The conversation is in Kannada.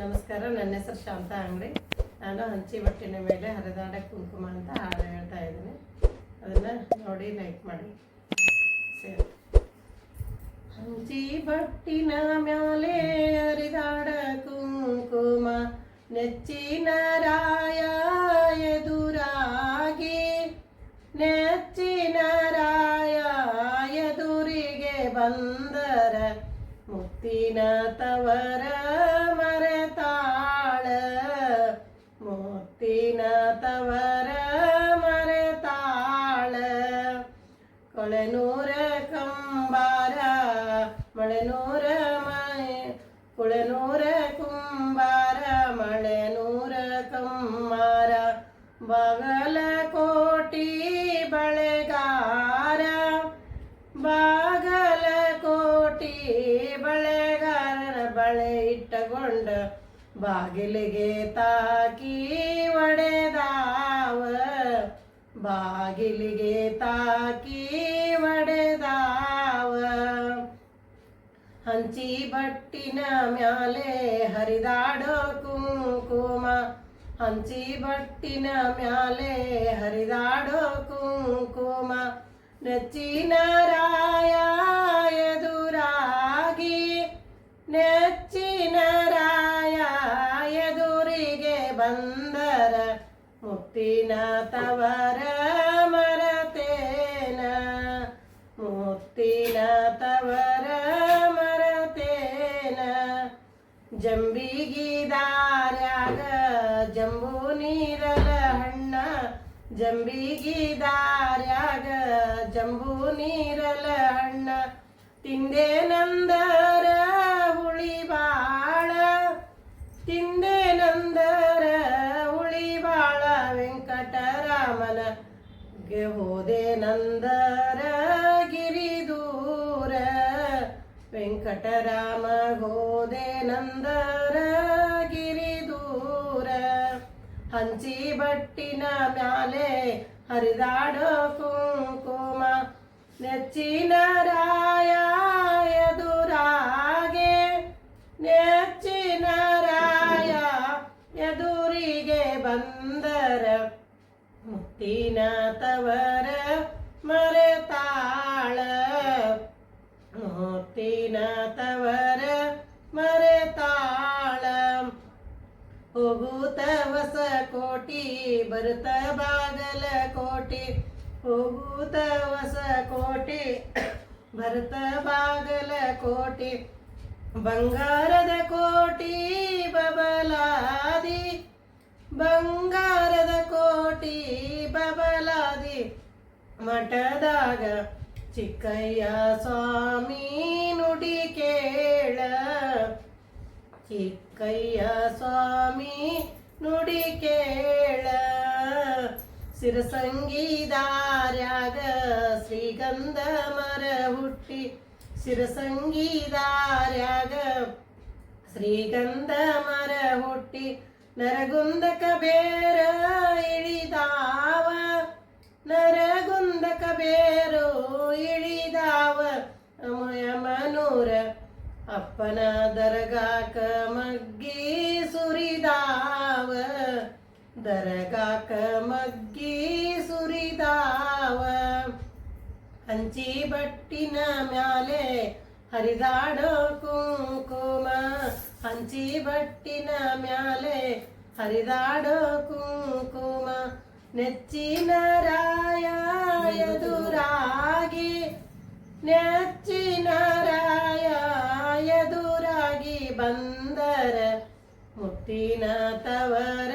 ನಮಸ್ಕಾರ. ನನ್ನ ಹೆಸರು ಶಾಂತಾ ಅಂಗಡಿ. ನಾನು ಹಂಚಿ ಬಟ್ಟಿನ ಮೇಲೆ ಹರಿದಾಡ ಕುಂಕುಮ ಅಂತ ಹಾಡು ಹೇಳ್ತಾ ಇದ್ದೀನಿ. ಅದನ್ನು ನೋಡಿ ಲೈಕ್ ಮಾಡಿ. ಸೇರಿ ಹಂಚಿ ಬಟ್ಟಿನ ಮ್ಯಾಲೆ ಹರಿದಾಡ ಕುಂಕುಮ, ನೆಚ್ಚಿನ ರಾಯ ಎದುರಾಗಿ, ನೆಚ್ಚಿನ ರಾಯ ಎದುರಿಗೆ ಬಂದರ ಮುತ್ತಿನ ತವರ ಮರೆತಾಳ, ಮುತ್ತಿನ ತವರ ಮರೆತಾಳ. ಕೊಳೆನೂರ ಕಂಬಾರ ಮಳೆನೂರ ಕುಳೆನೂರ ಕುಂಬಾರ ಮಳೆನೂರ ಕಮ್ಮಾರ, ಬಾಗಲಕೋಟಿ ಬಳೆಗಾರ, ಬಾಗಲಕೋಟಿ ಬಳೆಗಾರನ ಬಳೆ ಇಟ್ಟಕೊಂಡ ಬಾಗಿಲಿಗೆ ತಾಕಿ ಒಡೆದಾವ, ಬಾಗಿಲಿಗೆ ತಾಕಿ ಒಡೆದಾವ. ಹಂಚಿ ಬಟ್ಟಿನ ಮ್ಯಾಲೆ ಹರಿದಾಡೋ ಕುಂಕುಮ, ಹಂಚಿ ಬಟ್ಟಿನ ಮ್ಯಾಲೆ ಹರಿದಾಡೋ ಕುಂಕುಮ, ನೆಚ್ಚಿನ ರಾಯ ಎದುರಾಗಿ, ನೆಚ್ಚಿನ ರಾಯ ಎದುರಿಗೆ ಬಂದರ ಮುತ್ತಿನ ತವರ ಮರತೇನ, ಮುತ್ತಿನ ತವರ ಮರತೇನ. ಜಂಬಿಗಿ ದಾರ್ಯಾಗ ಜಂಬೂ ನೀರಲ ಹಣ್ಣ, ಜಂಬಿಗಿ ದಾರ್ಯಾಗ ಜಂಬೂ ನೀರಲ ಹಣ್ಣ, ತಿಂದೆ ನಂದರ ಹುಳಿ ಬಾಳ, ತಿಂದೆ ನಂದರ ಹುಳಿ ಬಾಳ. ವೆಂಕಟರಾಮನ ಹೋದೆ ನಂದರ ಗಿರಿದೂರ, ವೆಂಕಟರಾಮ ಹೋದೆ ನಂದರ ಗಿರಿದೂರ. ಹಂಚಿ ಬಟ್ಟಿನ ಮ್ಯಾಲೆ ಹರಿದಾಡೋ ಕುಂಕುಮ, ನೆಚ್ಚಿನ ರಾಯ ಎದುರಾಗೆ, ನೆಚ್ಚಿನ ರಾಯ ಎದುರಿಗೆ ಬಂದರ ಮುತ್ತಿನ ತವರ ಮರೆತಾಳ, ಮುತ್ತಿನ ತವರ ಮರೆತಾಳ. ಹೋಗುತ್ತ ಹೊಸಕೋಟಿ ಬರುತ್ತ ಬಾಗಲಕೋಟಿ, ಹೋಗುತ್ತ ಹೊಸಕೋಟಿ ಭರತ ಬಾಗಲಕೋಟಿ, ಬಂಗಾರದ ಕೋಟಿ ಬಬಲಾದಿ, ಬಂಗಾರದ ಕೋಟಿ ಬಬಲಾದಿ. ಮಠದಾಗ ಚಿಕ್ಕಯ್ಯ ಸ್ವಾಮಿ ನುಡಿ ಕೇಳ, ಚಿಕ್ಕಯ್ಯ ಸ್ವಾಮಿ ನುಡಿ ಕೇಳ. ಸಿರಸಂಗಿ ದಾರ್ಯಾಗ ಶ್ರೀಗಂಧ ಮರ ಹುಟ್ಟಿ, ಸಿರಸಂಗಿ ದಾರ್ಯಾಗ ಶ್ರೀಗಂಧ ಮರ ಹುಟ್ಟಿ, ನರಗುಂದಕ ಬೇರ ಇಳಿದಾವ, ನರಗುಂದಕ ಬೇರು ಇಳಿದಾವ. ಯಮನೂರ ಅಪ್ಪನ ದರ್ಗಾಕ ಮಗ್ಗಿ ಸುರಿದಾವ, ದರ್ಗಾಕ ಮಗ್ಗಿ ಸುರಿದಾವ. ಹಂಚಿ ಬಟ್ಟಿನ ಮ್ಯಾಲೆ ಹರಿದಾಡೋ ಕುಂಕುಮ, ಹಂಚಿ ಬಟ್ಟಿನ ಮ್ಯಾಲೆ ಹರಿದಾಡೋ ಕುಂಕುಮ, ನೆಚ್ಚಿನ ರಾಯ ಎದುರಾಗಿ, ನೆಚ್ಚಿನ ರಾಯ ಎದುರಾಗಿ ಬಂದರ ಮುತ್ತಿನ ತವರ